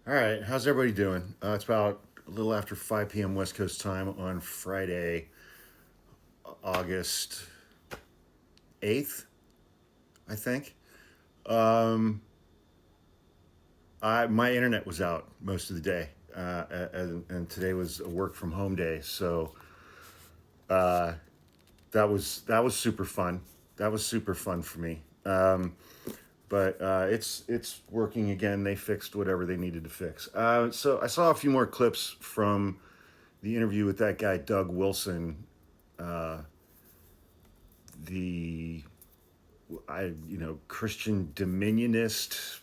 All right, how's everybody doing? It's about a little after 5 p.m. West Coast time on Friday, August 8th, I think. Um, my internet was out most of the day, and today was a work from home day, so uh, that was super fun. That was super fun for me. But it's working again. They fixed whatever they needed to fix. So I saw a few more clips from the interview with that guy Doug Wilson, uh, the Christian dominionist,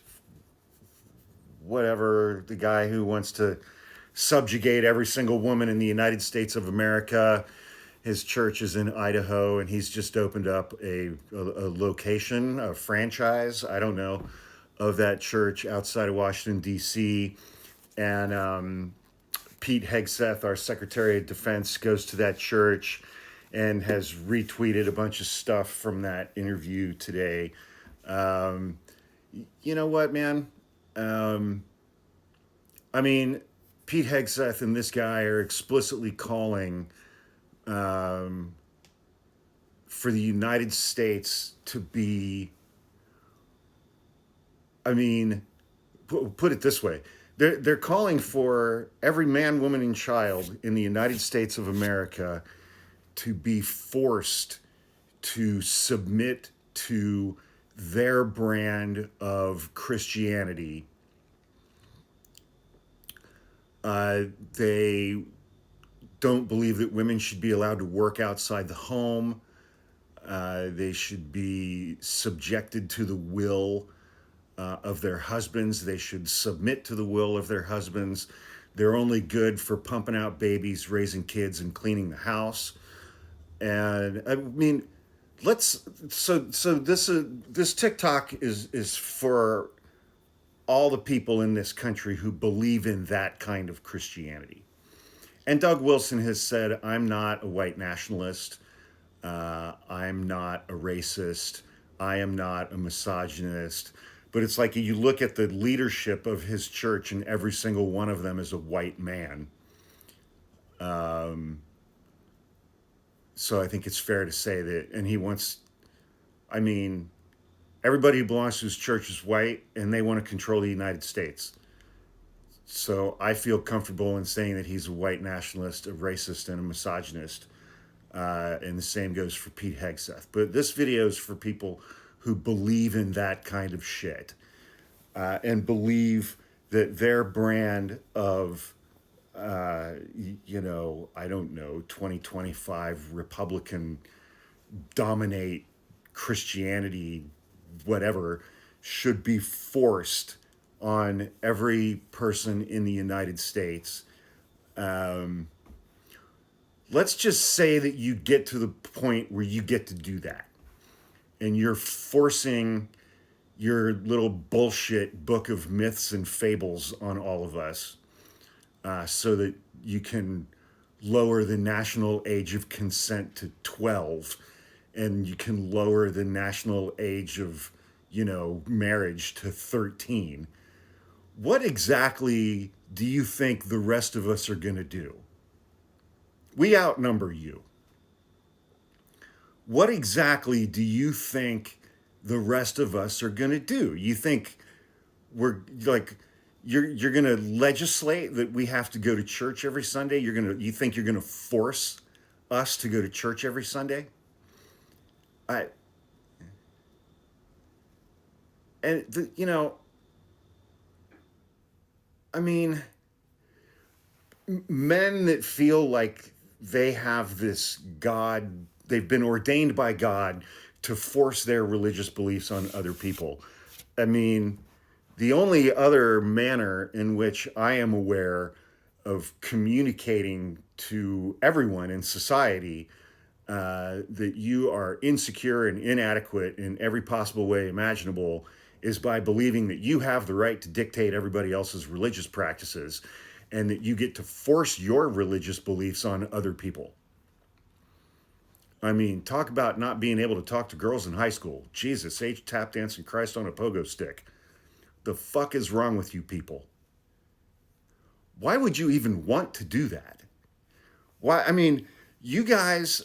whatever, the guy who wants to subjugate every single woman in the United States of America. His church is in Idaho, and he's just opened up a location, a franchise, I don't know, of that church outside of Washington, D.C. And Pete Hegseth, our Secretary of Defense, goes to that church and has retweeted a bunch of stuff from that interview today. Um, you know what, man? Um, I mean, Pete Hegseth and this guy are explicitly calling um, for the United States to be, I mean, put it this way. They're calling for every man, woman, and child in the United States of America to be forced to submit to their brand of Christianity. They don't believe that women should be allowed to work outside the home. They should be subjected to the will of their husbands. They should submit to the will of their husbands. They're only good for pumping out babies, raising kids, and cleaning the house. And I mean, let's so this TikTok is for all the people in this country who believe in that kind of Christianity. And Doug Wilson has said, "I'm not a white nationalist. I'm not a racist. I am not a misogynist." But it's like you look at the leadership of his church, and every single one of them is a white man. Um, so I think it's fair to say that, and he wants, I mean, everybody who belongs to his church is white, and they want to control the United States. So I feel comfortable in saying that he's a white nationalist, a racist, and a misogynist. And the same goes for Pete Hegseth. But this video is for people who believe in that kind of shit and believe that their brand of, I don't know, 2025 Republican dominate Christianity, whatever, should be forced on every person in the United States. Um, let's just say that you get to the point where you get to do that and you're forcing your little bullshit book of myths and fables on all of us so that you can lower the national age of consent to 12 and you can lower the national age of, marriage to 13. What exactly do you think the rest of us are going to do? We outnumber you. What exactly do you think the rest of us are going to do? You think we're like you're going to legislate that we have to go to church every Sunday? You think you're going to force us to go to church every Sunday? I and the, I mean, men that feel like they have this God, they've been ordained by God to force their religious beliefs on other people. I mean, the only other manner in which I am aware of communicating to everyone in society that you are insecure and inadequate in every possible way imaginable is by believing that you have the right to dictate everybody else's religious practices and that you get to force your religious beliefs on other people. I mean, talk about not being able to talk to girls in high school. Jesus, H tap dancing Christ on a pogo stick. The fuck is wrong with you people? Why would you even want to do that? Why? I mean, you guys,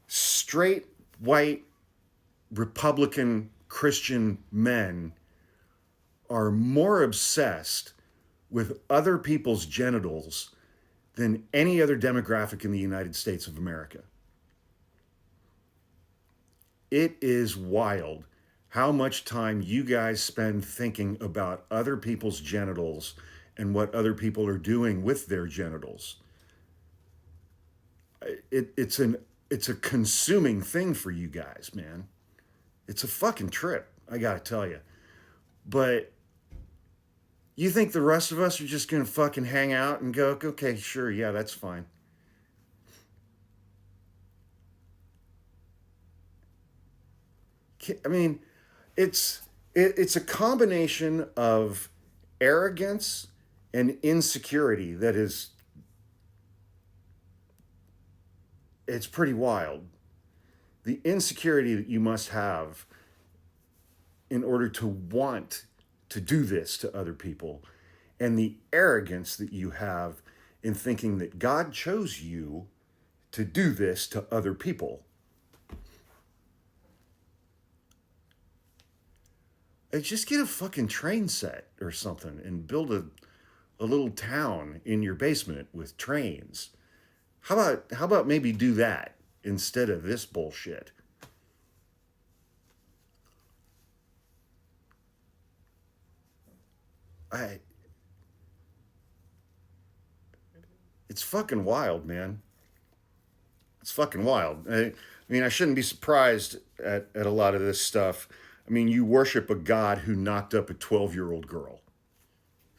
straight, white, Republican, Christian men, are more obsessed with other people's genitals than any other demographic in the United States of America. It is wild how much time you guys spend thinking about other people's genitals and what other people are doing with their genitals. It's a consuming thing for you guys, man. It's a fucking trip, I gotta tell you. But you think the rest of us are just gonna fucking hang out and go, okay, sure, yeah, that's fine. I mean, it's a combination of arrogance and insecurity that is it's pretty wild. The insecurity that you must have in order to want to do this to other people, and the arrogance that you have in thinking that God chose you to do this to other people. Just get a fucking train set or something and build a little town in your basement with trains. How about maybe do that instead of this bullshit? I It's fucking wild, man. It's fucking wild. I mean, I shouldn't be surprised at a lot of this stuff. I mean, you worship a god who knocked up a 12-year-old girl.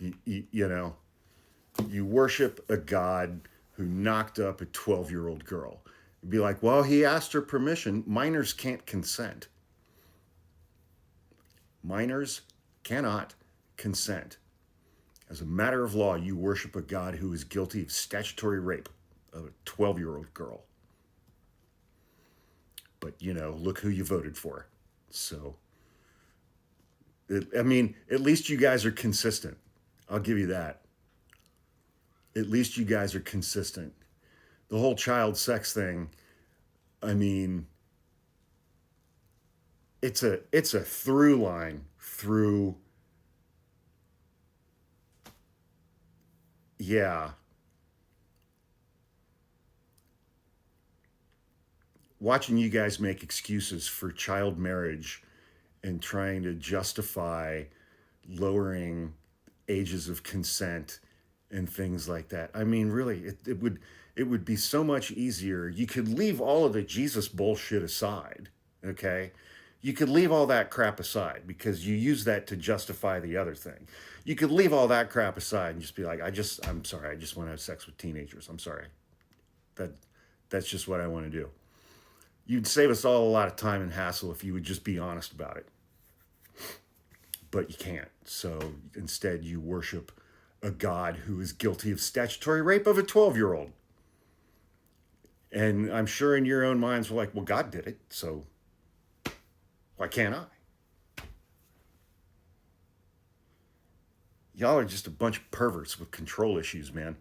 You know, you worship a god who knocked up a 12-year-old girl. You'd be like, well, he asked her permission. Minors can't consent. Minors cannot consent. As a matter of law, you worship a god who is guilty of statutory rape of a 12-year-old girl. But, you know, look who you voted for. So, I mean, at least you guys are consistent. I'll give you that. At least you guys are consistent. The whole child sex thing, I mean, it's a through line through, yeah, watching you guys make excuses for child marriage and trying to justify lowering ages of consent and things like that. I mean, really, it would be so much easier. You could leave all of the Jesus bullshit aside, okay? You could leave all that crap aside because you use that to justify the other thing. You could leave all that crap aside and just be like, I'm sorry, I just want to have sex with teenagers. I'm sorry. That that's just what I want to do. You'd save us all a lot of time and hassle if you would just be honest about it. But you can't. So instead, you worship a god who is guilty of statutory rape of a 12-year-old. And I'm sure in your own minds, we're like, well, God did it, so why can't I? Y'all are just a bunch of perverts with control issues, man.